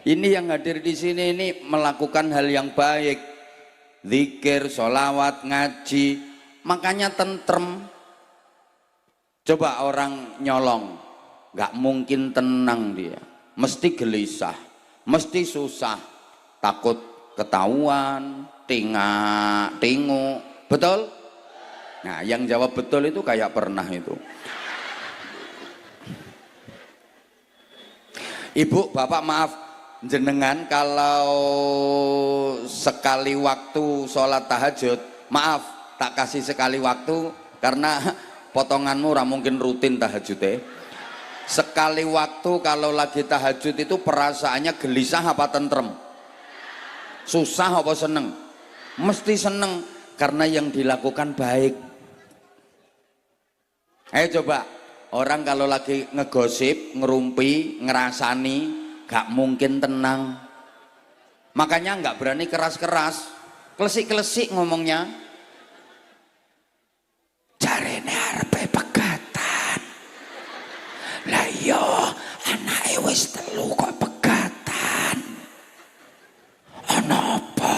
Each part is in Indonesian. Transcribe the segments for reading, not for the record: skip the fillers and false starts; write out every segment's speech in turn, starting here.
Ini yang hadir di sini ini melakukan hal yang baik, zikir, sholawat, ngaji, makanya tentrem. Coba orang nyolong, nggak mungkin tenang dia, mesti gelisah, mesti susah, takut ketahuan, tengok, betul? Nah, yang jawab betul itu kayak pernah itu. Ibu, bapak maaf, jenengan kalau sekali waktu sholat tahajud, maaf, tak kasih sekali waktu karena potonganmu ora mungkin rutin tahajud. Sekali waktu kalau lagi tahajud itu perasaannya gelisah apa tentrem? Susah apa seneng? Mesti seneng karena yang dilakukan baik. Ayo coba, orang kalau lagi ngegosip, ngerumpi, ngerasani, gak mungkin tenang. Makanya gak berani keras-keras, klesik-klesik ngomongnya. Jarene arepe pegatan. Lah iya, anake wis 3 kok pegatan. Ana apa?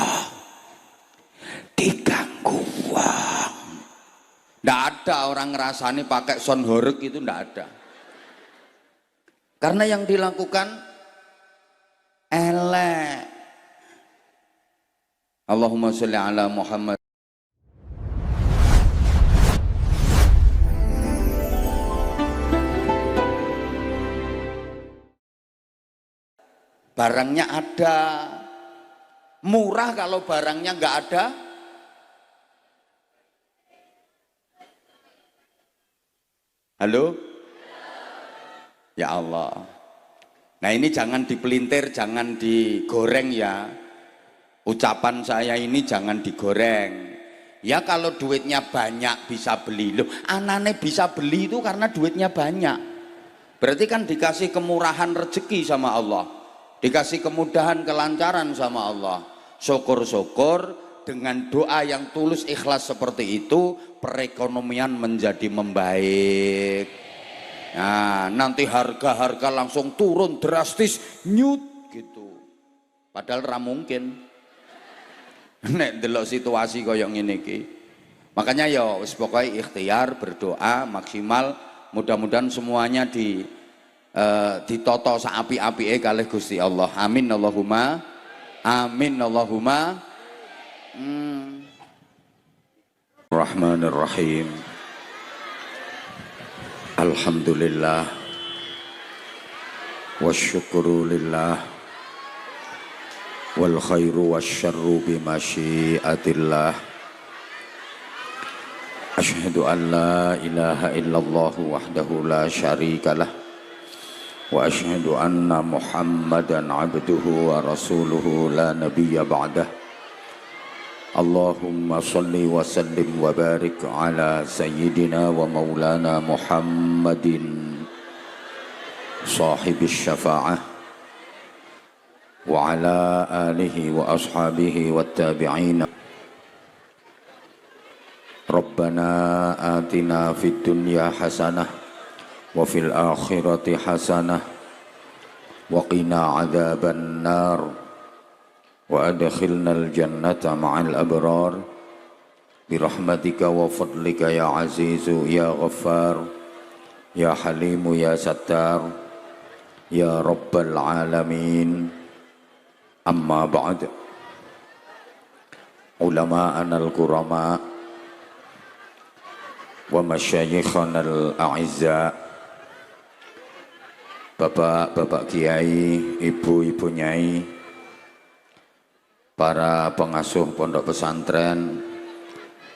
Diganggu wong. Nggak ada orang ngerasani pakai sound horeg itu, nggak ada. Karena yang dilakukan elek. Allahumma sholli ala Muhammad. Barangnya ada, murah. Kalau barangnya nggak ada, halo? Ya Allah. Nah ini jangan dipelintir, jangan digoreng ya. Ucapan saya ini jangan digoreng. Ya kalau duitnya banyak bisa beli. Loh, anane bisa beli itu karena duitnya banyak. Berarti kan dikasih kemurahan rezeki sama Allah. Dikasih kemudahan, kelancaran sama Allah. Syukur-syukur dengan doa yang tulus ikhlas seperti itu, perekonomian menjadi membaik. Nah, nanti harga-harga langsung turun drastis, nyut gitu. Padahal ra mungkin. Nek delok situasi koyo ngene iki. Makanya ya wis pokoke ikhtiar, berdoa maksimal, mudah-mudahan semuanya ditoto saapi-apike kalih Gusti Allah. Amin Allahumma. Amin Allahumma. Rahmanirrahim. Alhamdulillah wasyukru lillah wal khairu wasyarru bimasyiatillah. Asyhadu an la ilaha illallah wahdahu la syarikalah wa asyhadu anna Muhammadan abduhu wa rasuluhu la nabiyya ba'dah. Allahumma salli wa sallim wa barik ala sayyidina wa maulana Muhammadin sahibis syafa'ah wa ala alihi wa ashabihi wa tabi'in. Rabbana atina fid dunya hasanah wa fil akhirati hasanah wa qina adzaban nar. Wa adkhilnal jannata ma'al abrar birahmatika wa fadlika ya azizu ya ghaffar ya halimu ya sattar ya rabbal alamin. Amma ba'd. Ulama'ana al-kurama wa masyayikhana al-a'izza, bapak-bapak kiai, ibu-ibu nyai, para pengasuh pondok pesantren,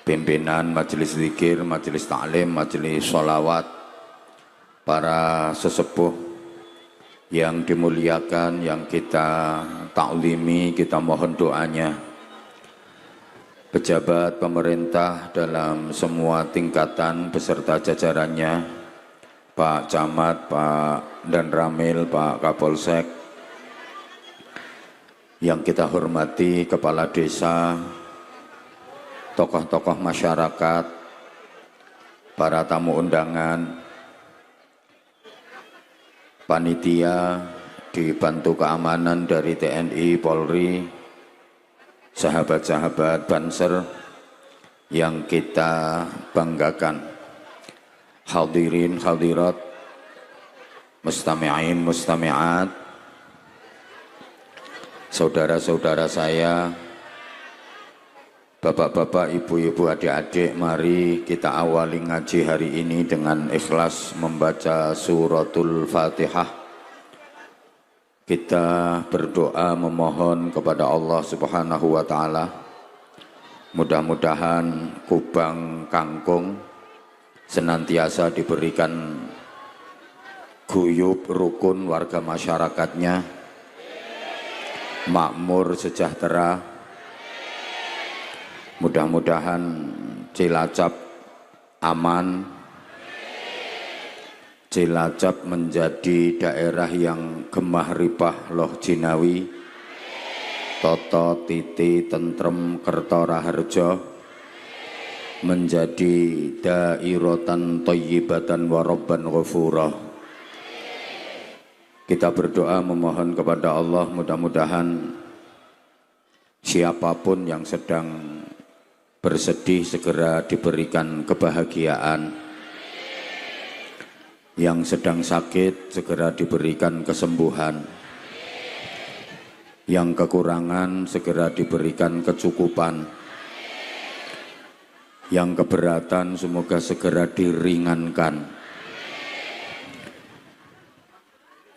pimpinan majelis zikir, majelis taklim, majelis sholawat, para sesepuh yang dimuliakan, yang kita taklimi, kita mohon doanya, pejabat pemerintah dalam semua tingkatan beserta jajarannya, Pak Camat, Pak Dan Ramil, Pak Kapolsek, yang kita hormati kepala desa, tokoh-tokoh masyarakat, para tamu undangan, panitia dibantu keamanan dari TNI, Polri, sahabat-sahabat Banser yang kita banggakan. Hadirin, hadirat, mustami'in, mustami'at, saudara-saudara saya, bapak-bapak, ibu-ibu, adik-adik, mari kita awali ngaji hari ini dengan ikhlas membaca suratul Fatihah. Kita berdoa memohon kepada Allah Subhanahu wa Ta'ala, mudah-mudahan Kubang Kangkung senantiasa diberikan guyub rukun warga masyarakatnya, makmur sejahtera. Mudah-mudahan Cilacap aman, Cilacap menjadi daerah yang gemah ripah loh jinawi, toto titi tentrem kerto raharjo, menjadi dairatan thayyibatan warabban ghafura. Kita berdoa memohon kepada Allah, mudah-mudahan siapapun yang sedang bersedih segera diberikan kebahagiaan, yang sedang sakit segera diberikan kesembuhan, yang kekurangan segera diberikan kecukupan, yang keberatan semoga segera diringankan,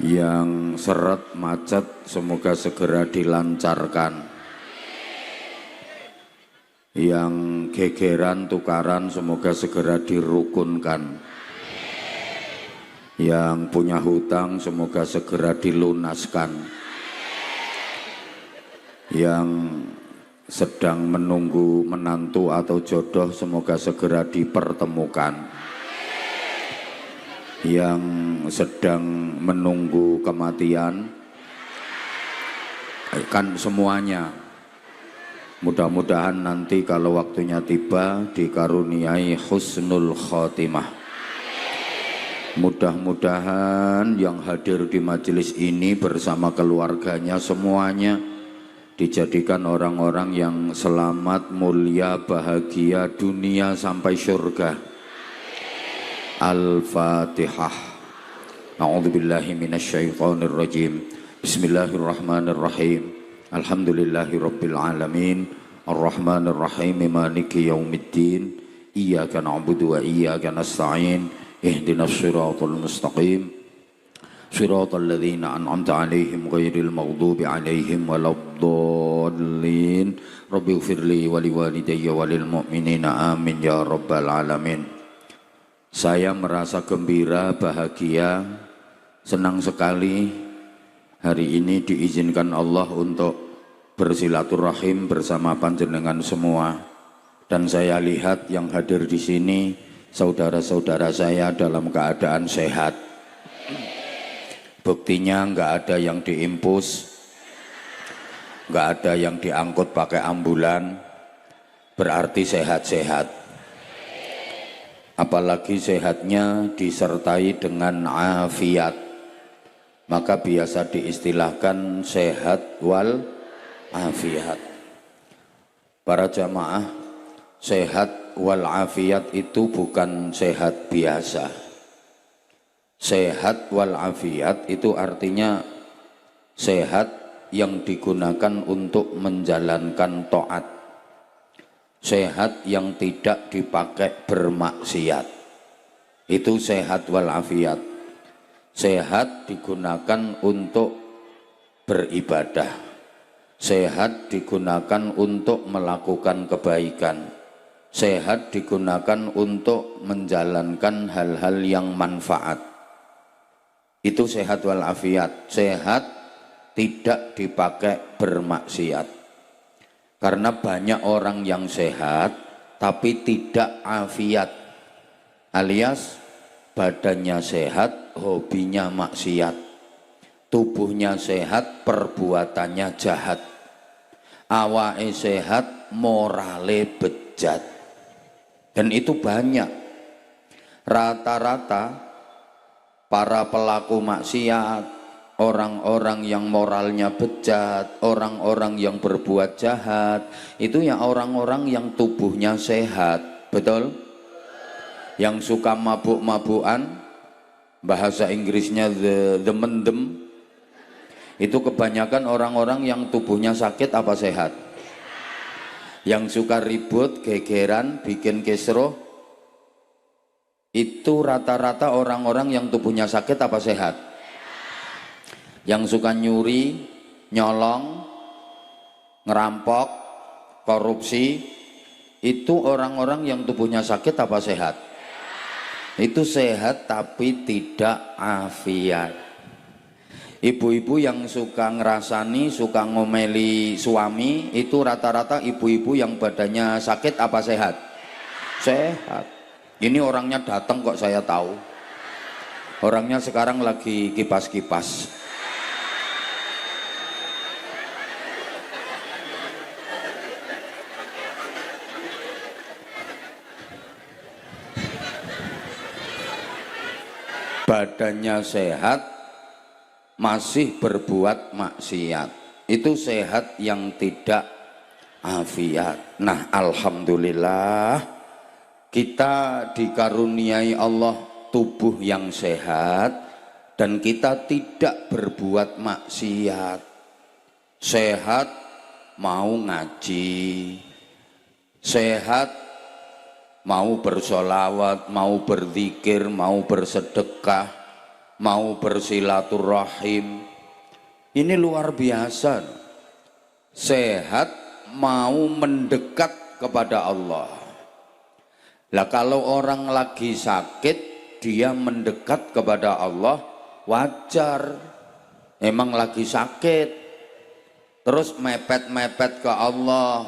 yang seret macet semoga segera dilancarkan, yang gegeran tukaran semoga segera dirukunkan, yang punya hutang semoga segera dilunaskan, yang sedang menunggu menantu atau jodoh semoga segera dipertemukan, yang sedang menunggu kematian, kan semuanya mudah-mudahan nanti kalau waktunya tiba dikaruniai husnul khotimah. Mudah-mudahan yang hadir di majelis ini bersama keluarganya semuanya dijadikan orang-orang yang selamat, mulia, bahagia dunia sampai surga. Al-Fatihah. A'udzubillahi minasyaitonirrajim. Bismillahirrahmanirrahim. Alhamdulillahi rabbil alamin, arrahmanir rahim, maliki yaumiddin, iyyaka na'budu wa iyyaka nasta'in, ihdinas siratal mustaqim, siratal ladzina an'amta 'alaihim ghairil maghdubi 'alaihim waladdallin. Rabbighfirli wa liwalidayya walil mu'minina amin ya rabbal alamin. Saya merasa gembira, bahagia, senang sekali hari ini diizinkan Allah untuk bersilaturahim bersama panjenengan semua. Dan saya lihat yang hadir di sini saudara-saudara saya dalam keadaan sehat. Buktinya nggak ada yang diimpus, nggak ada yang diangkut pakai ambulan, berarti sehat-sehat. Apalagi sehatnya disertai dengan afiat, maka biasa diistilahkan sehat wal afiat. Para jamaah, sehat wal afiat itu bukan sehat biasa. Sehat wal afiat itu artinya sehat yang digunakan untuk menjalankan taat, sehat yang tidak dipakai bermaksiat. Itu sehat wal afiat. Sehat digunakan untuk beribadah, sehat digunakan untuk melakukan kebaikan, sehat digunakan untuk menjalankan hal-hal yang manfaat. Itu sehat wal afiat. Sehat tidak dipakai bermaksiat. Karena banyak orang yang sehat tapi tidak afiat, alias badannya sehat, hobinya maksiat, tubuhnya sehat, perbuatannya jahat, awake sehat, morale bejat. Dan itu banyak. Rata-rata para pelaku maksiat, orang-orang yang moralnya bejat, orang-orang yang berbuat jahat, itu ya orang-orang yang tubuhnya sehat, betul? Yang suka mabuk-mabukan, bahasa Inggrisnya the mendem, itu kebanyakan orang-orang yang tubuhnya sakit apa sehat? Yang suka ribut, gegeran, bikin kisruh, itu rata-rata orang-orang yang tubuhnya sakit apa sehat? Yang suka nyuri, nyolong, ngerampok, korupsi, itu orang-orang yang tubuhnya sakit apa sehat? Itu sehat tapi tidak afiat. Ibu-ibu yang suka ngerasani, suka ngomeli suami, itu rata-rata ibu-ibu yang badannya sakit apa sehat? Sehat. Ini orangnya datang kok saya tahu. Orangnya sekarang lagi kipas-kipas. Badannya sehat, masih berbuat maksiat, itu sehat yang tidak afiat. Nah, alhamdulillah kita dikaruniai Allah tubuh yang sehat dan kita tidak berbuat maksiat. Sehat mau ngaji, sehat mau bersolawat, mau berzikir, mau bersedekah, mau bersilaturahim. Ini luar biasa. Sehat mau mendekat kepada Allah. Lah kalau orang lagi sakit, dia mendekat kepada Allah, wajar. Emang lagi sakit, terus mepet-mepet ke Allah,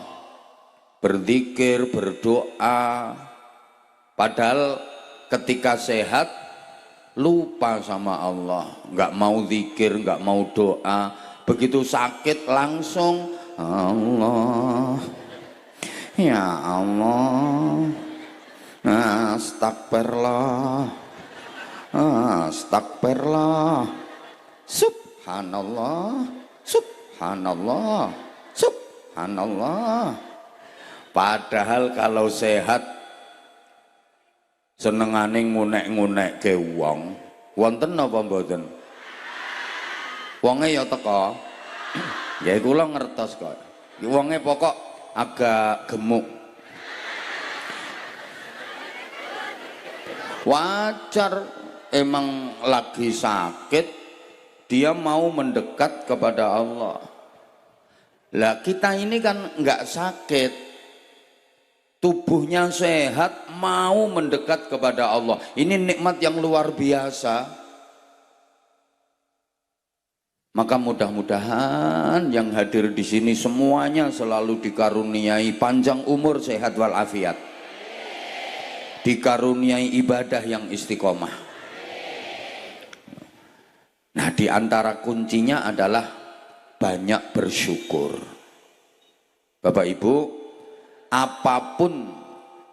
berzikir, berdoa. Padahal ketika sehat lupa sama Allah, nggak mau zikir, nggak mau doa. Begitu sakit langsung Allah, ya Allah, astagfirullah, astagfirullah, subhanallah, subhanallah, subhanallah. Padahal kalau sehat senengane ngunek-ngunek ke wong. Wonten apa mboten? Wonge ya teko. Ya kula ngertos kok. Wonge pokok agak gemuk. Wajar, emang lagi sakit, dia mau mendekat kepada Allah. Lah kita ini kan enggak sakit, tubuhnya sehat, mau mendekat kepada Allah. Ini nikmat yang luar biasa. Maka mudah-mudahan yang hadir di sini semuanya selalu dikaruniai panjang umur, sehat walafiat, dikaruniai ibadah yang istiqomah. Nah, di antara kuncinya adalah banyak bersyukur. Bapak Ibu, apapun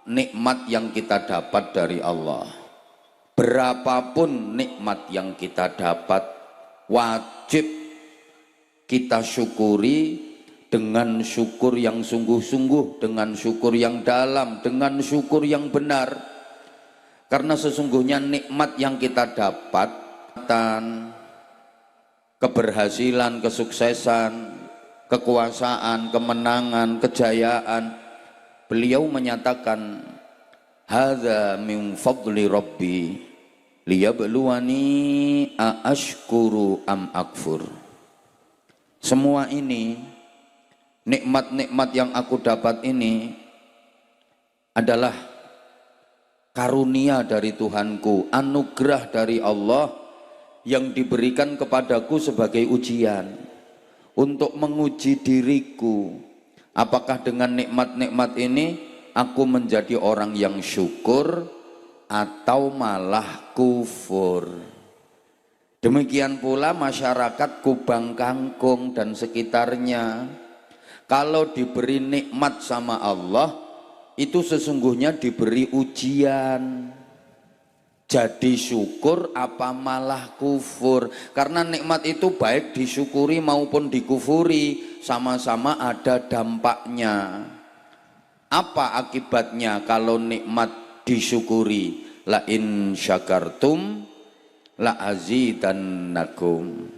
nikmat yang kita dapat dari Allah, berapapun nikmat yang kita dapat, wajib kita syukuri dengan syukur yang sungguh-sungguh, dengan syukur yang dalam, dengan syukur yang benar. Karena sesungguhnya nikmat yang kita dapat, keberhasilan, kesuksesan, kekuasaan, kemenangan, kejayaan, beliau menyatakan hadza min fadli rabbi liyabluwani aashkuru am akfur. Semua ini, nikmat-nikmat yang aku dapat ini adalah karunia dari Tuhanku, anugerah dari Allah yang diberikan kepadaku sebagai ujian untuk menguji diriku. Apakah dengan nikmat-nikmat ini aku menjadi orang yang syukur atau malah kufur. Demikian pula masyarakat Kubang Kangkung dan sekitarnya, kalau diberi nikmat sama Allah, itu sesungguhnya diberi ujian. jadi syukur apa malah kufur? Karena nikmat itu baik disyukuri maupun dikufuri, sama-sama ada dampaknya. Apa akibatnya kalau nikmat disyukuri? La in syakartum la azidannakum.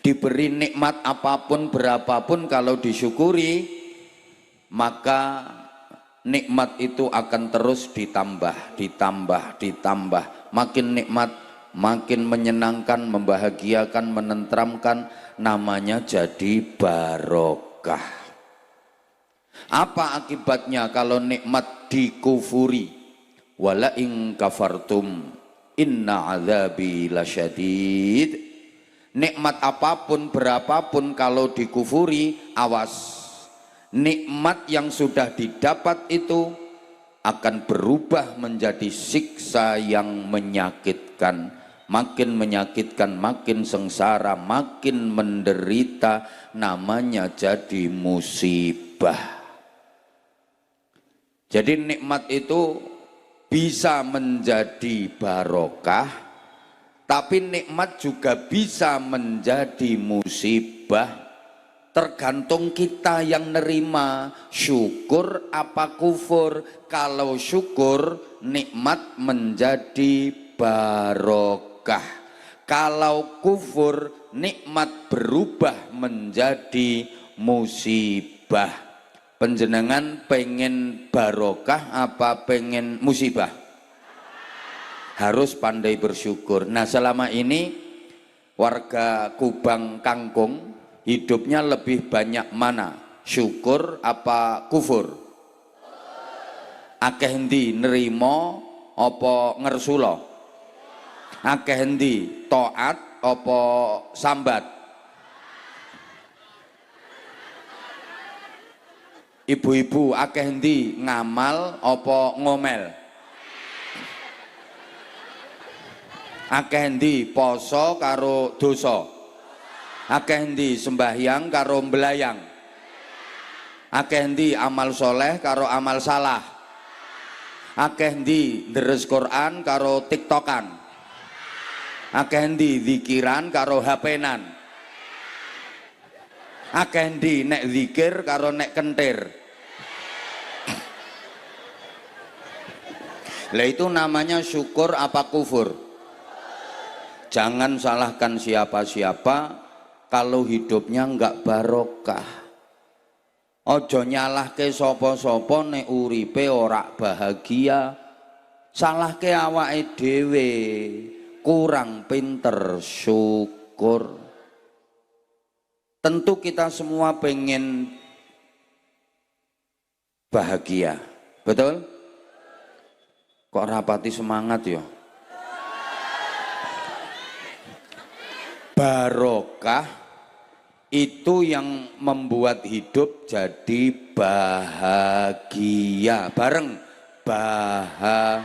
Diberi nikmat apapun berapapun kalau disyukuri, maka nikmat itu akan terus ditambah. Makin nikmat, makin menyenangkan, membahagiakan, menenteramkan, namanya jadi barokah. Apa akibatnya kalau nikmat dikufuri? Wala in kafartum inna azabi lasyadid. Nikmat apapun berapapun kalau dikufuri, awas. Nikmat yang sudah didapat itu akan berubah menjadi siksa yang menyakitkan. Makin menyakitkan, makin sengsara, makin menderita, namanya jadi musibah. Jadi nikmat itu bisa menjadi barokah, tapi nikmat juga bisa menjadi musibah. Tergantung kita yang nerima, syukur apa kufur. Kalau syukur, nikmat menjadi barokah. Kalau kufur, nikmat berubah menjadi musibah. Panjenengan pengen barokah apa pengen musibah? Harus pandai bersyukur. Nah, selama ini warga Kubang Kangkung hidupnya lebih banyak mana? Syukur apa kufur? Akeh endi nerimo apa ngersula? Akeh endi taat apa sambat? Ibu-ibu akeh endi ngamal apa ngomel? Akeh endi poso karo dosa? Akeh endi sembahyang karo mbelayang? Akeh endi amal soleh karo amal salah? Akeh endi deres Quran karo tiktokan? Akeh endi zikiran karo hapenan? Akeh endi nek zikir karo nek kentir? Lah itu namanya syukur apa kufur? Jangan salahkan siapa-siapa kalau hidupnya enggak barokah. Ojo nyalahke sapa-sapa nek uripe ora bahagia. Salahke awake dhewe, kurang pinter syukur. Tentu kita semua pengen bahagia, betul? Kok rapati semangat ya? Barokah itu yang membuat hidup jadi bahagia. Bareng bahagia.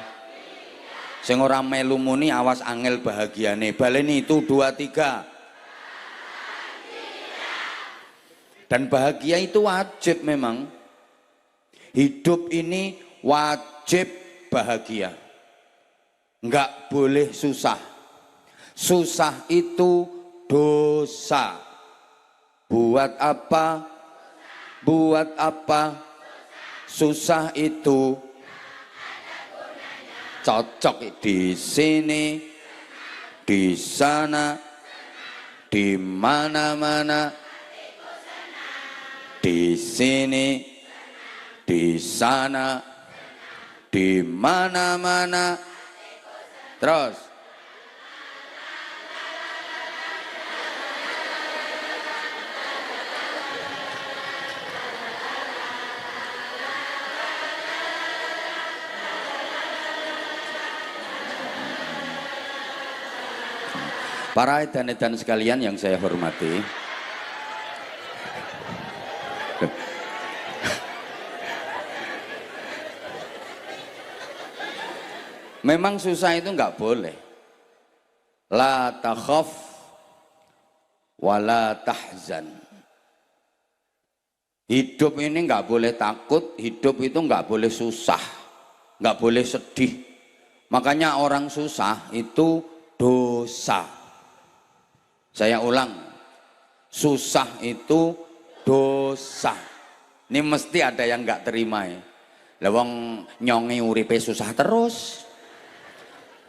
Sing ora melu muni awas angel bahagiane. Baleni itu 2 3. Dan bahagia itu wajib memang. Hidup ini wajib bahagia. Enggak boleh susah. Susah itu dosa. Buat apa? Buat apa? Susah itu cocok di sini, di sana, di mana-mana, di sini, di sana, di mana-mana. Terus para edan-edan sekalian yang saya hormati, memang susah itu enggak boleh. La takhaf wa la tahzan. Hidup ini enggak boleh takut, hidup itu enggak boleh susah, enggak boleh sedih. Makanya orang susah itu dosa. Saya ulang, susah itu dosa. Ini mesti ada yang nggak terima ya. Lah wong nyongi uripe susah terus.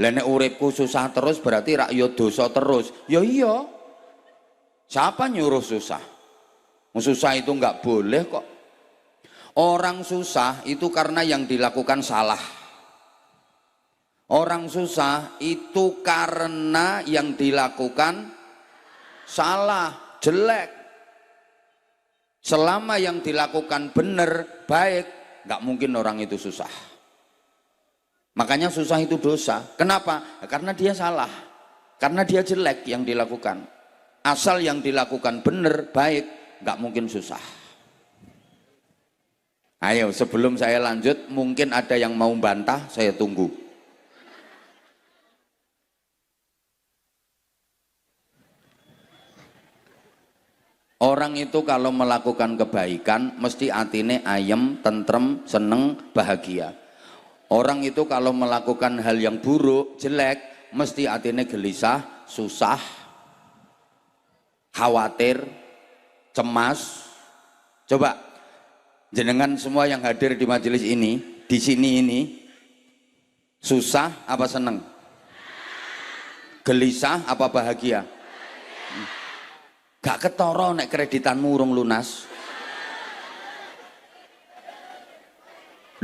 Lah nek uripku susah terus berarti rak yo dosa terus. Ya iya. Siapa nyuruh susah? Susah itu nggak boleh kok. Orang susah itu karena yang dilakukan salah. Orang susah itu karena yang dilakukan salah, jelek. Selama yang dilakukan benar, baik, nggak mungkin orang itu susah. Makanya susah itu dosa. Kenapa? Karena dia salah. Karena dia jelek yang dilakukan. Asal yang dilakukan benar, baik, nggak mungkin susah. Ayo, sebelum saya lanjut, mungkin ada yang mau bantah, saya tunggu. Orang itu kalau melakukan kebaikan mesti atine ayem, tentrem, seneng, bahagia. Orang itu kalau melakukan hal yang buruk, jelek, mesti atine gelisah, susah, khawatir, cemas. Coba jenengan semua yang hadir di majelis ini, di sini ini, susah apa seneng? Gelisah apa bahagia? Gak ketara nek kreditanmu urung lunas.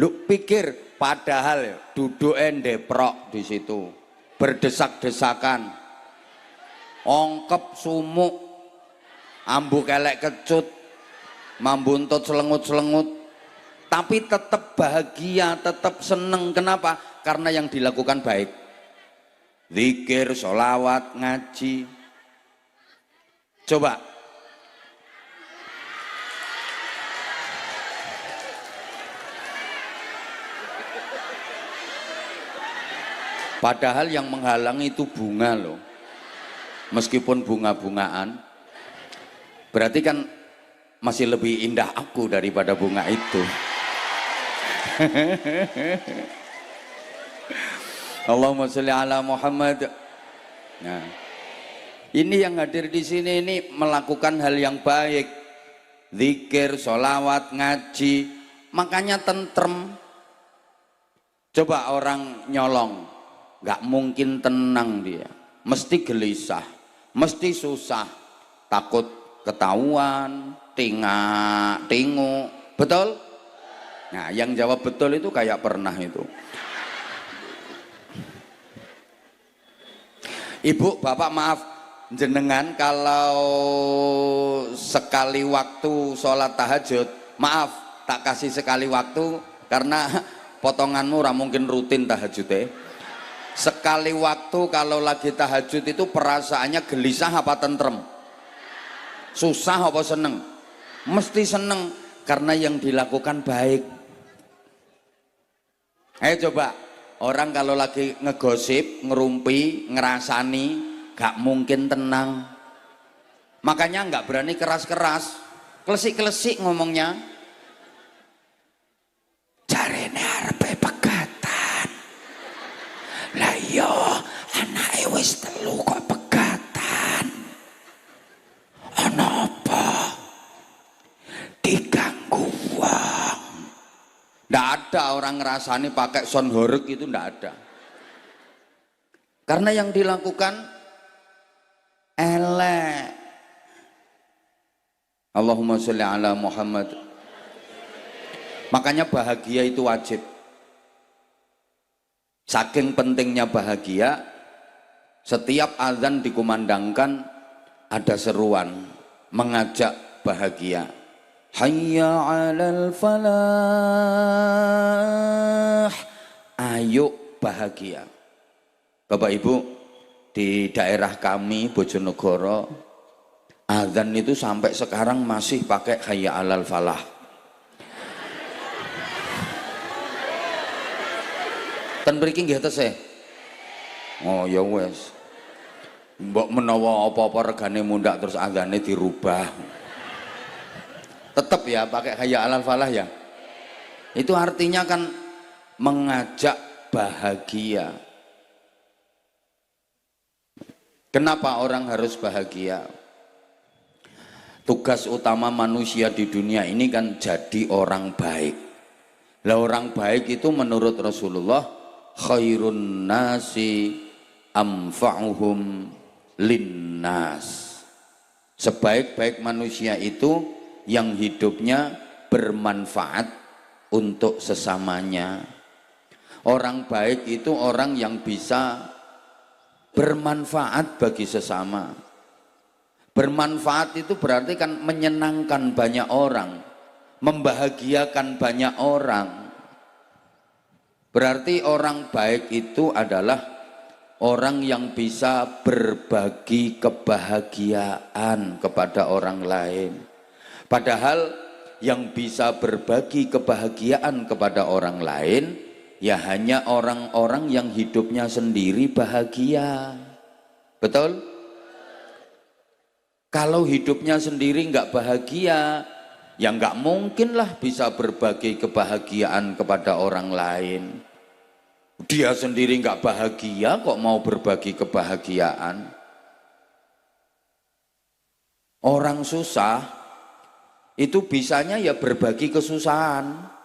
Lu pikir padahal duduk endeprok di situ, berdesak-desakan, ongkep sumuk, ambu kelek kecut, mambuntut selengut-selengut, tapi tetap bahagia, tetap seneng. Kenapa? Karena yang dilakukan baik. Zikir, sholawat, ngaji. Coba padahal yang menghalangi itu bunga loh, meskipun bunga-bungaan, berarti kan masih lebih indah aku daripada bunga itu. Allahumma sholli ala Muhammad. Nah, ini yang hadir di sini ini melakukan hal yang baik, zikir, sholawat, ngaji, makanya tentrem. Coba orang nyolong, nggak mungkin tenang dia, mesti gelisah, mesti susah, takut ketahuan, tinggu, betul? Nah, yang jawab betul itu kayak pernah itu. Ibu, bapak maaf, jenengan kalau sekali waktu sholat tahajud, maaf tak kasih sekali waktu karena potonganmu ora mungkin rutin tahajud. Sekali waktu kalau lagi tahajud itu perasaannya gelisah apa tentrem? Susah apa seneng? Mesti seneng karena yang dilakukan baik. Ayo coba, orang kalau lagi ngegosip, ngerumpi, ngerasani, gak mungkin tenang. Makanya gak berani keras-keras, klesik-klesik ngomongnya. Jarene arepe pegatan. Lah iya, anake wis 3 kok pegatan. Ana apa? Diganggu wong. Nggak ada orang ngerasani pakai sound horeg itu, nggak ada. Karena yang dilakukan elek. Allahumma sholli ala Muhammad. Makanya bahagia itu wajib. Saking pentingnya bahagia, setiap azan dikumandangkan ada seruan mengajak bahagia. Hayya 'alal falah. Ayo bahagia. Bapak Ibu, di daerah kami Bojonegoro, azan itu sampai sekarang masih pakai hayya 'alal falah. Ten mriki nggih tesih. Oh ya wes. Mbok menawa apa-apa regane mundak terus azane dirubah. Tetap ya pakai hayya 'alal falah ya. Itu artinya kan mengajak bahagia. Kenapa orang harus bahagia? Tugas utama manusia di dunia ini kan jadi orang baik. Lah orang baik itu menurut Rasulullah khairun nasi amfa'uhum linnas. Sebaik-baik manusia itu yang hidupnya bermanfaat untuk sesamanya. Orang baik itu orang yang bisa bermanfaat bagi sesama. Bermanfaat itu berarti kan menyenangkan banyak orang, membahagiakan banyak orang. Berarti orang baik itu adalah orang yang bisa berbagi kebahagiaan kepada orang lain. Padahal yang bisa berbagi kebahagiaan kepada orang lain ya hanya orang-orang yang hidupnya sendiri bahagia. Betul? Kalau hidupnya sendiri nggak bahagia, ya nggak mungkin lah bisa berbagi kebahagiaan kepada orang lain. Dia sendiri nggak bahagia kok mau berbagi kebahagiaan. Orang susah itu bisanya ya berbagi kesusahan.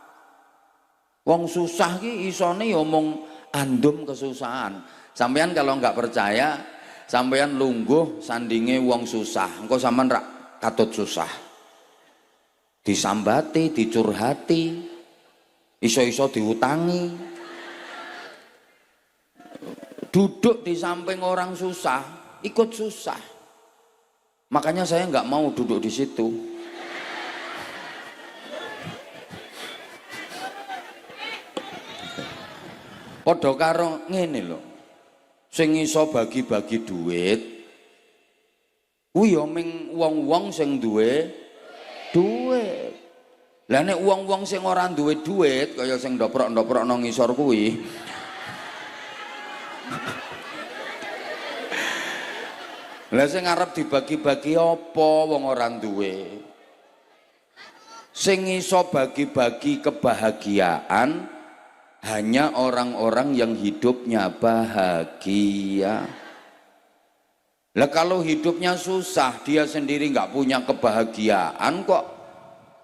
Wong susah ki isone ngomong andum kesusahan. Sampean kalau nggak percaya, sampean lungguh sandinge wong susah, engko sampean rak katut susah. Disambati, dicurhati, iso-iso diutangi. Duduk di samping orang susah, ikut susah. Makanya saya nggak mau duduk di situ. Padha karo ngene lho. Sing iso bagi-bagi duit kuwi ya ming wong-wong sing duwe duit. Lah nek wong-wong sing ora duwe duit kaya sing ndoprok-ndoprok nang ngisor kuwi lah sing arep dibagi-bagi apa wong ora duwe. Sing iso bagi-bagi kebahagiaan hanya orang-orang yang hidupnya bahagia. Lah kalau hidupnya susah, dia sendiri nggak punya kebahagiaan kok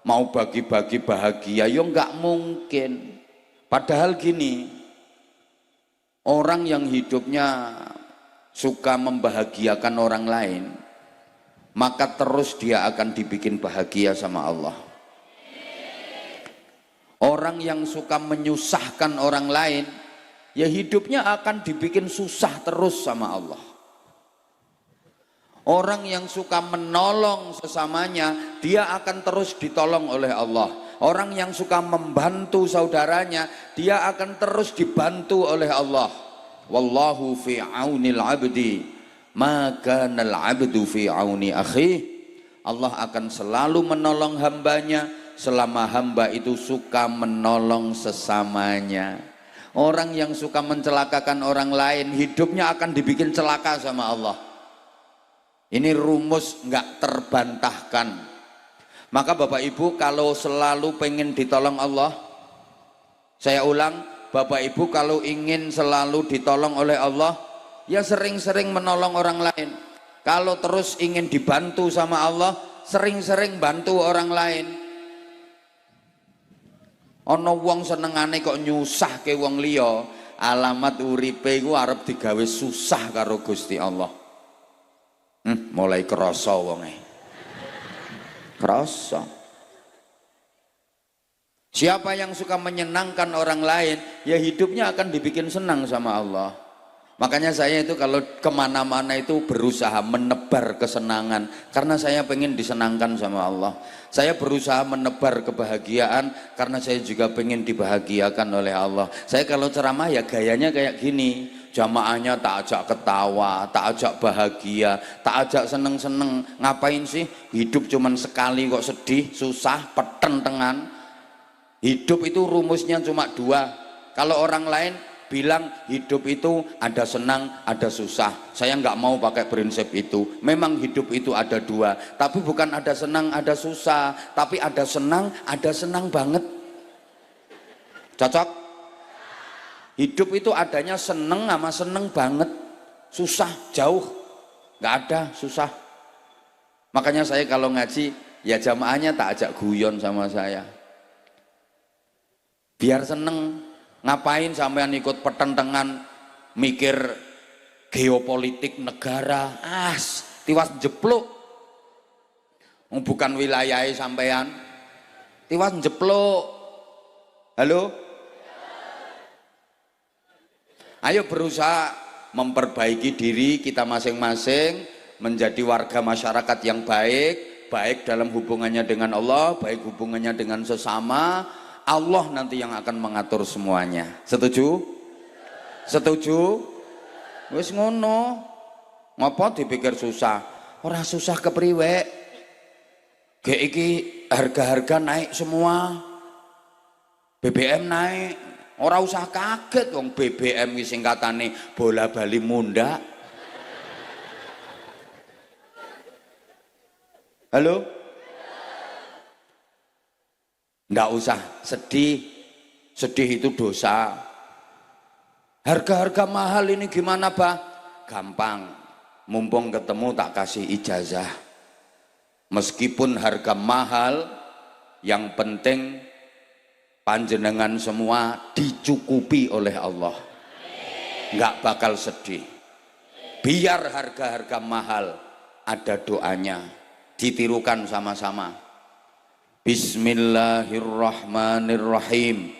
mau bagi-bagi bahagia, ya nggak mungkin. Padahal gini, orang yang hidupnya suka membahagiakan orang lain, maka terus dia akan dibikin bahagia sama Allah. Orang yang suka menyusahkan orang lain, ya hidupnya akan dibikin susah terus sama Allah. Orang yang suka menolong sesamanya, dia akan terus ditolong oleh Allah. Orang yang suka membantu saudaranya, dia akan terus dibantu oleh Allah. Wallahu fi aunil abdi, maka nal abdu fi auni akhi. Allah akan selalu menolong hambanya selama hamba itu suka menolong sesamanya. Orang yang suka mencelakakan orang lain, hidupnya akan dibikin celaka sama Allah. Ini rumus nggak terbantahkan. Maka Bapak Ibu kalau selalu pengen ditolong Allah, saya ulang, Bapak Ibu kalau ingin selalu ditolong oleh Allah, ya sering-sering menolong orang lain. Kalau terus ingin dibantu sama Allah, sering-sering bantu orang lain. Ana wong senengane kok nyusahke wong liya, alamat uripe iku arep digawe susah karo Gusti Allah. Mulai krasa wonge. Krasa. Siapa yang suka menyenangkan orang lain, ya hidupnya akan dibikin senang sama Allah. Makanya saya itu kalau kemana-mana itu berusaha menebar kesenangan, karena saya pengen disenangkan sama Allah. Saya berusaha menebar kebahagiaan karena saya juga pengen dibahagiakan oleh Allah. Saya kalau ceramah ya gayanya kayak gini, jamaahnya tak ajak ketawa, tak ajak bahagia, tak ajak seneng-seneng. Ngapain sih hidup cuman sekali kok sedih, susah, peten tengan. Hidup itu rumusnya cuma dua. Kalau orang lain bilang hidup itu ada senang, ada susah. Saya nggak mau pakai prinsip itu. Memang hidup itu ada dua, tapi bukan ada senang, ada susah, tapi ada senang banget. Cocok? Hidup itu adanya senang sama senang banget, susah jauh. nggak ada, susah. Makanya saya kalau ngaji ya jamaahnya tak ajak guyon sama saya, biar seneng. Ngapain sampean ikut pertentangan mikir geopolitik negara, tiwas jepluk. Bukan wilayah sampean, tiwas jepluk. Halo, ayo berusaha memperbaiki diri kita masing-masing menjadi warga masyarakat yang baik, baik dalam hubungannya dengan Allah, baik hubungannya dengan sesama. Allah nanti yang akan mengatur semuanya. Setuju? Setuju? Wis ngono. Ngapa dipikir susah? Ora susah kepriwe. Gek iki harga-harga naik semua. BBM naik. Ora usah kaget wong BBM iki singkatane bola bali munda. Halo? Nggak usah sedih, sedih itu dosa. Harga-harga mahal ini gimana, Bah? Gampang, mumpung ketemu tak kasih ijazah. Meskipun harga mahal, yang penting panjenengan semua dicukupi oleh Allah. Nggak bakal sedih. Biar harga-harga mahal, ada doanya, ditirukan sama-sama. Bismillahirrahmanirrahim.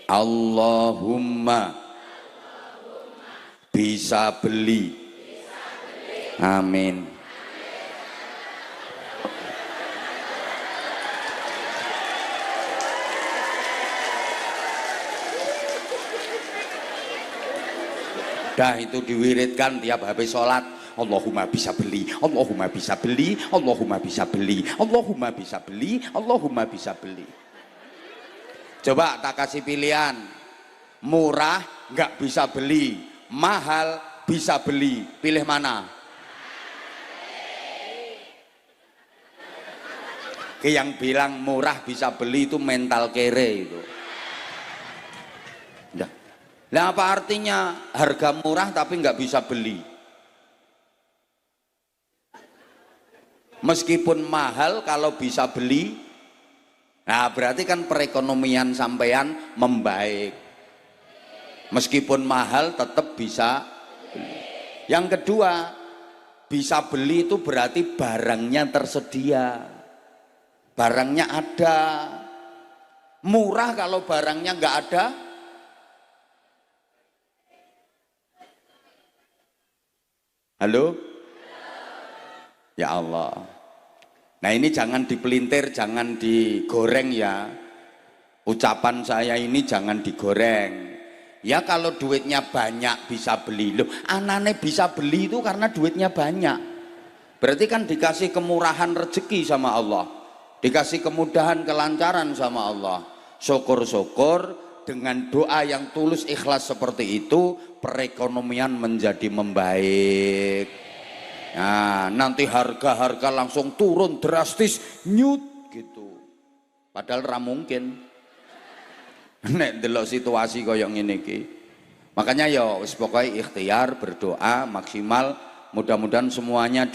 Allahumma bisa beli. Amin. Dah itu diwiridkan tiap habis sholat. Allahumma bisa beli, Allahumma bisa beli, Allahumma bisa beli, Allahumma bisa beli, Allahumma bisa beli. Coba tak kasih pilihan, murah nggak bisa beli, mahal bisa beli, pilih mana? Yang bilang murah bisa beli itu mental kere itu. Nah, apa artinya harga murah tapi nggak bisa beli? Meskipun mahal kalau bisa beli, nah berarti kan perekonomian sampean membaik. Meskipun mahal tetap bisa beli. Yang kedua, bisa beli itu berarti barangnya tersedia, barangnya ada. Murah kalau barangnya nggak ada. Halo? Ya Allah. Nah ini jangan dipelintir, jangan digoreng ya. Ucapan saya ini jangan digoreng. Ya kalau duitnya banyak bisa beli. Loh, anane bisa beli itu karena duitnya banyak. Berarti kan dikasih kemurahan rezeki sama Allah. Dikasih kemudahan, kelancaran sama Allah. Syukur-syukur dengan doa yang tulus ikhlas seperti itu, perekonomian menjadi membaik. Nah, nanti harga-harga langsung turun drastis, nyut gitu. Padahal ra mungkin. Nek delok situasi kaya ngene iki. Makanya ya wis pokoke ikhtiar, berdoa maksimal, mudah-mudahan semuanya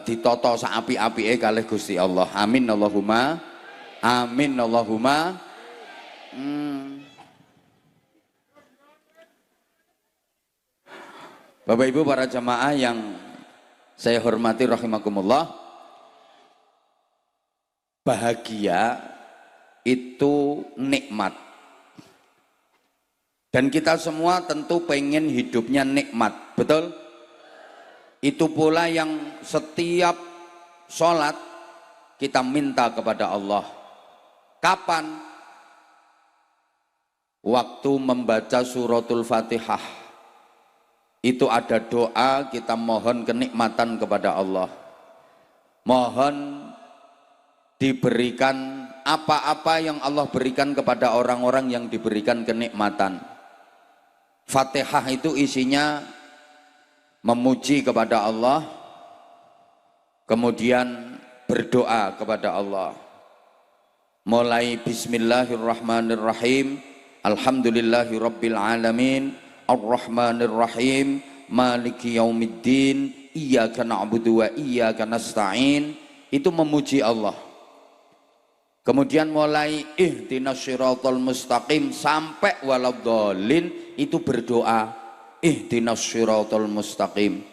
ditoto saapi-apike kalih Gusti Allah. Amin Allahumma. Amin Allahumma. Bapak Ibu para jamaah yang saya hormati rahimakumullah, bahagia itu nikmat. Dan kita semua tentu pengen hidupnya nikmat, betul? Itu pula yang setiap sholat kita minta kepada Allah. Kapan? Waktu membaca suratul Fatihah. Itu ada doa, kita mohon kenikmatan kepada Allah. Mohon diberikan apa-apa yang Allah berikan kepada orang-orang yang diberikan kenikmatan. Fatihah itu isinya memuji kepada Allah, kemudian berdoa kepada Allah. Mulai bismillahirrahmanirrahim, alhamdulillahirabbil alamin, Ar-Rahmanir Rahim, Maliki Yaumiddin, Iyyaka na'budu wa iyyaka nasta'in. Itu memuji Allah. Kemudian mulai ihdinas siratal mustaqim sampai waladhdallin itu berdoa ihdinas siratal mustaqim.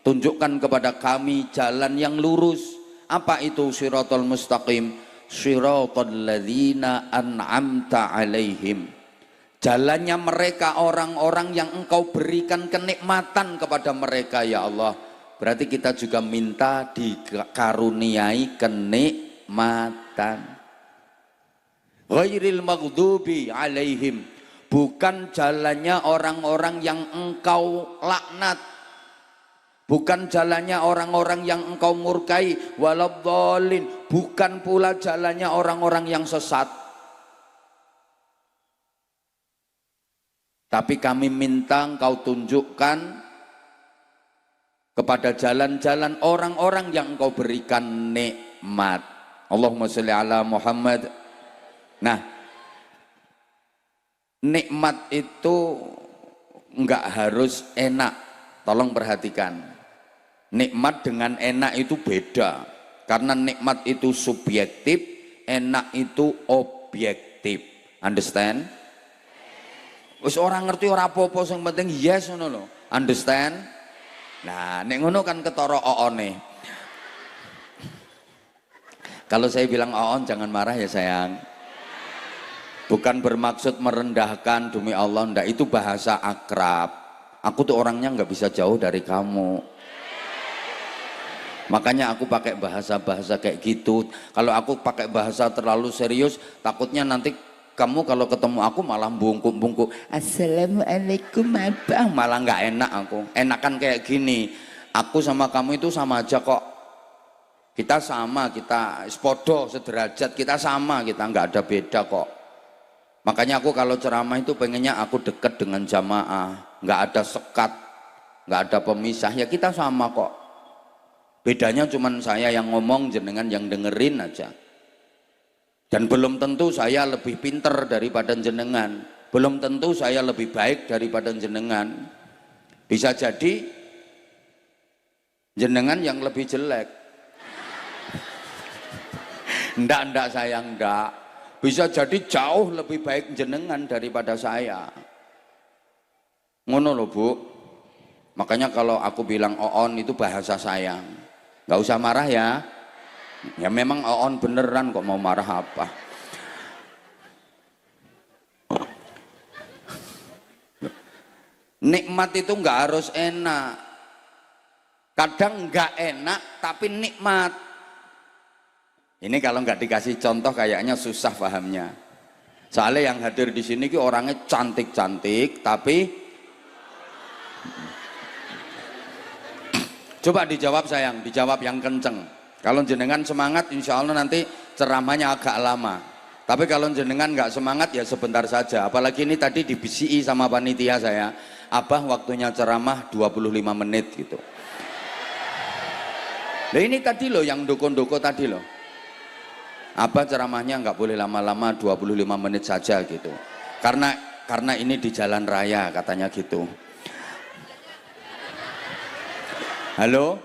Tunjukkan kepada kami jalan yang lurus. Apa itu siratal mustaqim? Siratal ladzina an'amta alaihim. Jalannya mereka orang-orang yang engkau berikan kenikmatan kepada mereka ya Allah. Berarti kita juga minta dikaruniai kenikmatan. Ghairil maghdubi alaihim. Bukan jalannya orang-orang yang engkau laknat. Bukan jalannya orang-orang yang engkau murkai, waladhdallin, bukan pula jalannya orang-orang yang sesat. Tapi kami minta engkau tunjukkan kepada jalan-jalan orang-orang yang engkau berikan nikmat. Allahumma sholli ala Muhammad. Nah, nikmat itu enggak harus enak. Tolong perhatikan. Nikmat dengan enak itu beda. Karena nikmat itu subjektif, enak itu objektif. Understand? Wis orang ngerti ora apa-apa, sing penting yes ngono lho. Understand? Nah, nek ngono kan ketara oone. Kalau saya bilang oon jangan marah ya sayang. Bukan bermaksud merendahkan, demi Allah, ndak, itu bahasa akrab. Aku tuh orangnya nggak bisa jauh dari kamu. Makanya aku pakai bahasa-bahasa kayak gitu. Kalau aku pakai bahasa terlalu serius, takutnya nanti kamu kalau ketemu aku malah bungkuk-bungkuk. Assalamualaikum abang. Malah nggak enak aku. Enakan kayak gini. Aku sama kamu itu sama aja kok. Kita sama, kita sepodo, sederajat, kita sama, kita nggak ada beda kok. Makanya aku kalau ceramah itu pengennya aku dekat dengan jamaah, nggak ada sekat, nggak ada pemisah. Ya kita sama kok. Bedanya cuman saya yang ngomong, jenengan yang dengerin aja. Dan belum tentu saya lebih pinter daripada jenengan. Belum tentu saya lebih baik daripada jenengan. Bisa jadi jenengan yang lebih jelek. Ndak sayang, ndak. Bisa jadi jauh lebih baik jenengan daripada saya. Ngono loh Bu. Makanya kalau aku bilang oon itu bahasa sayang. Nggak usah marah ya. Ya memang oon beneran, kok mau marah apa. Nikmat itu nggak harus enak. Kadang nggak enak tapi nikmat. Ini kalau nggak dikasih contoh kayaknya susah pahamnya. Soalnya yang hadir di sini ki orangnya cantik-cantik tapi coba dijawab sayang, dijawab yang kenceng. Kalau jenengan semangat insya Allah nanti ceramahnya agak lama. Tapi kalau jenengan nggak semangat ya sebentar saja. Apalagi ini tadi dibisiki sama panitia saya. Abah waktunya ceramah 25 menit gitu. Nah ini tadi loh yang doko-doko tadi loh. Abah ceramahnya nggak boleh lama-lama, 25 menit saja gitu. Karena ini di jalan raya katanya gitu. Halo?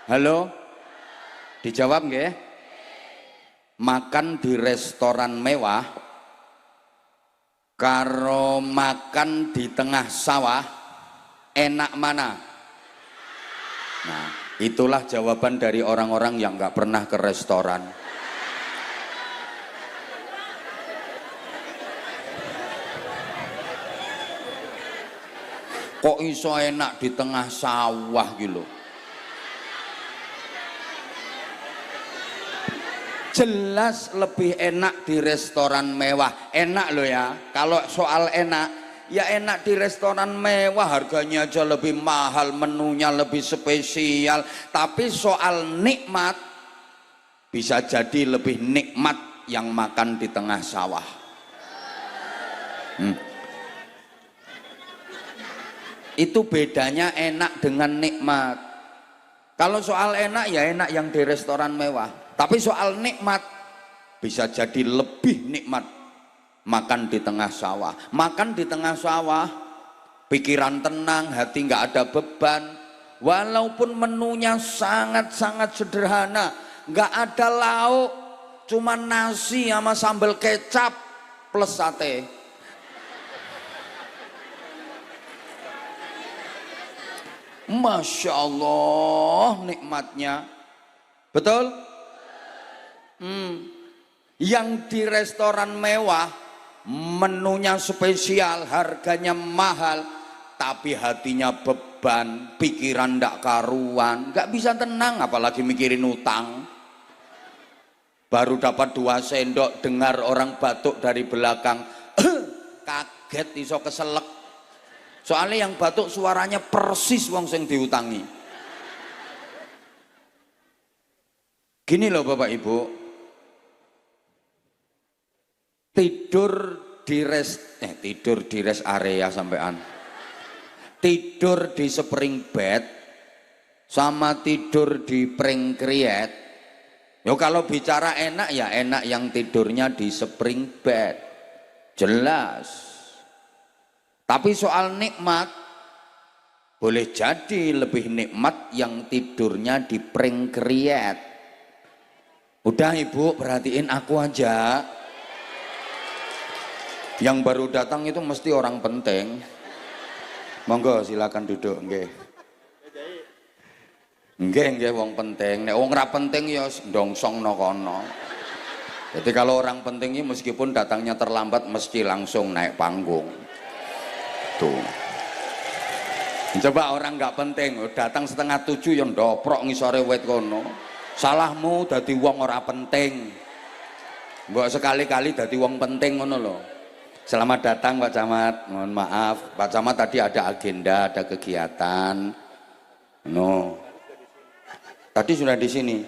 Halo? Dijawab nggih? Makan di restoran mewah karo makan di tengah sawah enak mana? Nah, itulah jawaban dari orang-orang yang nggak pernah ke restoran. Kok iso enak di tengah sawah gitu. Jelas lebih enak di restoran mewah. Enak loh ya. Kalau soal enak, ya enak di restoran mewah, harganya aja lebih mahal, menunya lebih spesial. Tapi soal nikmat, bisa jadi lebih nikmat yang makan di tengah sawah. Itu bedanya enak dengan nikmat. Kalau soal enak ya enak yang di restoran mewah. Tapi soal nikmat bisa jadi lebih nikmat makan di tengah sawah. Makan di tengah sawah pikiran tenang, hati nggak ada beban. Walaupun menunya sangat-sangat sederhana, nggak ada lauk, cuma nasi sama sambal kecap plus sate. Masya Allah nikmatnya. Betul? Yang di restoran mewah, menunya spesial, harganya mahal, tapi hatinya beban, pikiran ndak karuan, nggak bisa tenang, apalagi mikirin utang. Baru dapat 2 sendok, dengar orang batuk dari belakang, kaget iso keselek. Soalnya yang batuk suaranya persis wong sing diutangi. Gini loh Bapak Ibu, tidur di rest area sampean, tidur di spring bed sama tidur di pring kriet. Yo kalau bicara enak ya enak yang tidurnya di spring bed, jelas. Tapi soal nikmat, boleh jadi lebih nikmat yang tidurnya di pring kriet. Udah Ibu perhatiin aku aja. Yang baru datang itu mesti orang penting. Monggo silakan duduk nggih. Nggih wong penting. Nek wong ora penting ya ndongsongno kono. Jadi kalau orang penting ini meskipun datangnya terlambat mesti langsung naik panggung. Tuh. Coba orang nggak penting datang 6:30 yang ndoprok ngisore wit kono. Salahmu dadi wong ora penting. Mbok sekali-kali dadi wong penting ngono lho. Selamat datang Pak Camat. Mohon maaf, Pak Camat tadi ada agenda, ada kegiatan. No. Tadi sudah di sini.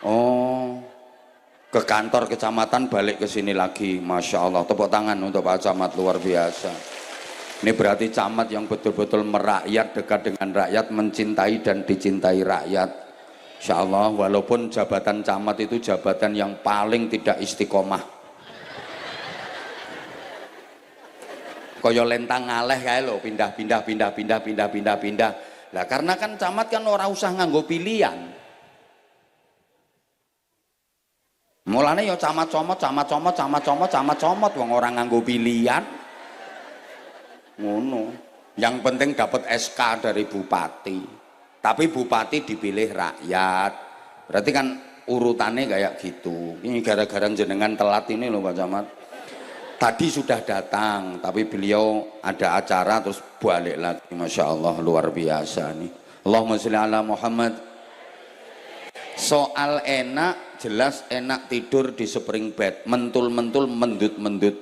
Oh. Ke kantor kecamatan balik ke sini lagi. Masya Allah. Tepuk tangan untuk Pak Camat, luar biasa. Ini berarti camat yang betul-betul merakyat, dekat dengan rakyat, mencintai dan dicintai rakyat. Insya Allah, walaupun jabatan camat itu jabatan yang paling tidak istiqomah. Kaya lentang ngaleh kae lho, pindah. Lah karena kan camat kan ora usah nganggo pilihan. Mulane ya camat comot wong ora nganggo pilihan. Ngono. Yang penting dapat SK dari bupati. Tapi bupati dipilih rakyat. Berarti kan urutannya kayak gitu. Ini gara-gara jenengan telat ini loh Pak Camat. Tadi sudah datang, tapi beliau ada acara terus balik lagi. Masya Allah luar biasa nih. Allahumma sholli ala Muhammad. Soal enak, jelas enak tidur di spring bed, mentul-mentul, mendut-mendut.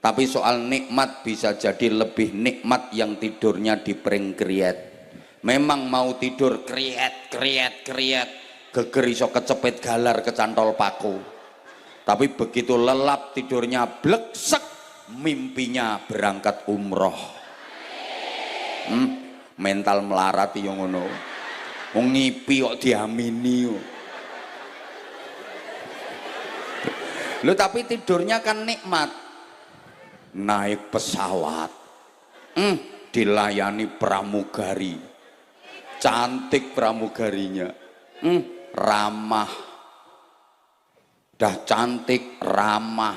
Tapi soal nikmat bisa jadi lebih nikmat yang tidurnya di pring kriet. Memang mau tidur kriet, geger iso kecepet galar kecantol paku. Tapi begitu lelap tidurnya bleksek, mimpinya berangkat umroh. Mental melarat yang ngono. Wong ngipi kok diamini. Lho tapi tidurnya kan nikmat. Naik pesawat, dilayani pramugari, cantik pramugarinya, ramah, dah cantik, ramah.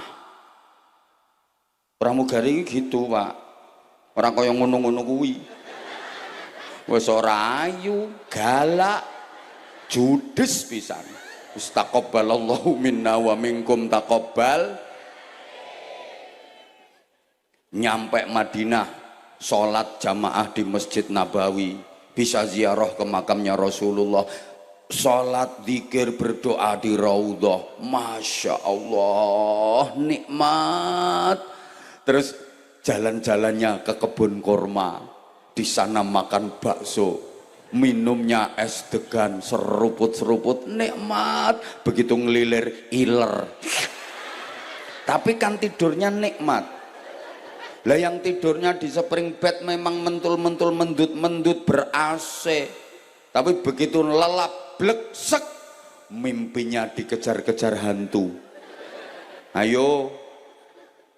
Pramugari gitu Pak, orang kaya ngono-ngono kuwi. Wis ora ayu, galak, judes pisan. Istaqabbalallahu minna wa minkum taqabbal. Nyampe Madinah, sholat jamaah di Masjid Nabawi, bisa ziarah ke makamnya Rasulullah, sholat zikir berdoa di Raudhah. Masya Allah nikmat. Terus jalan-jalannya ke kebun kurma, di sana makan bakso, minumnya es degan seruput-seruput, nikmat. Begitu ngelilir iler, tapi kan tidurnya nikmat. Lah yang tidurnya di spring bed memang mentul-mentul, mendut-mendut, ber-AC. Tapi begitu lelap, bleksek, mimpinya dikejar-kejar hantu. Ayo,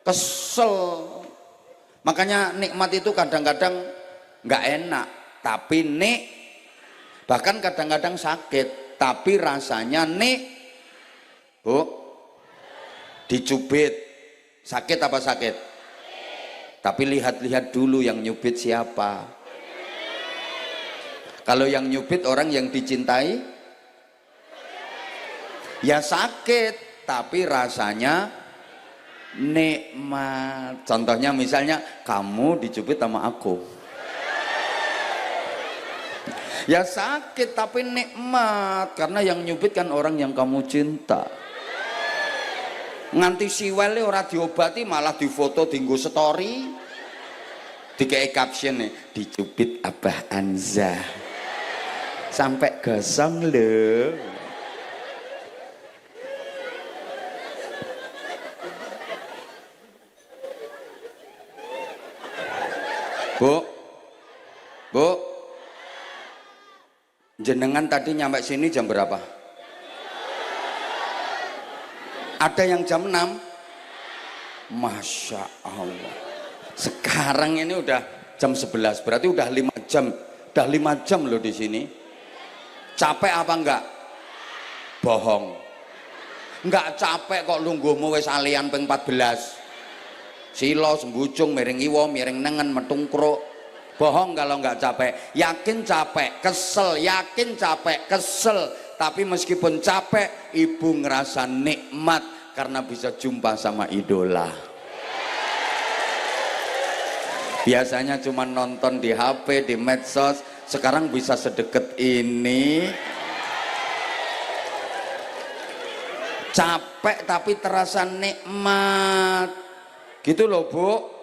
kesel. Makanya nikmat itu kadang-kadang nggak enak, tapi bahkan kadang-kadang sakit, tapi rasanya Bu, dicubit sakit apa sakit? Tapi lihat-lihat dulu yang nyubit siapa. Kalau yang nyubit orang yang dicintai, ya sakit, tapi rasanya nikmat. Contohnya misalnya kamu dicubit sama aku, ya sakit tapi nikmat, karena yang nyubit kan orang yang kamu cinta. Nganti siwele ora diobati malah difoto dienggo story, dikei caption nih, dicubit Abah Anza sampai gosong loh. Bu, jenengan tadi nyampe sini jam berapa? Ada yang jam 6? Masya Allah. Sekarang ini udah jam 11, berarti udah 5 jam. Udah 5 jam loh di sini. Capek apa enggak? Bohong. Enggak capek kok, lungguhmu wis alian ping 14. Silo, sembujung, miring iwo, miring nengen, metungkruk. Bohong kalau enggak capek. Yakin capek, kesel, yakin capek, kesel. Tapi meskipun capek, ibu ngerasa nikmat karena bisa jumpa sama idola. Biasanya cuma nonton di HP, di medsos, sekarang bisa sedekat ini. Capek tapi terasa nikmat. Gitu loh Bu.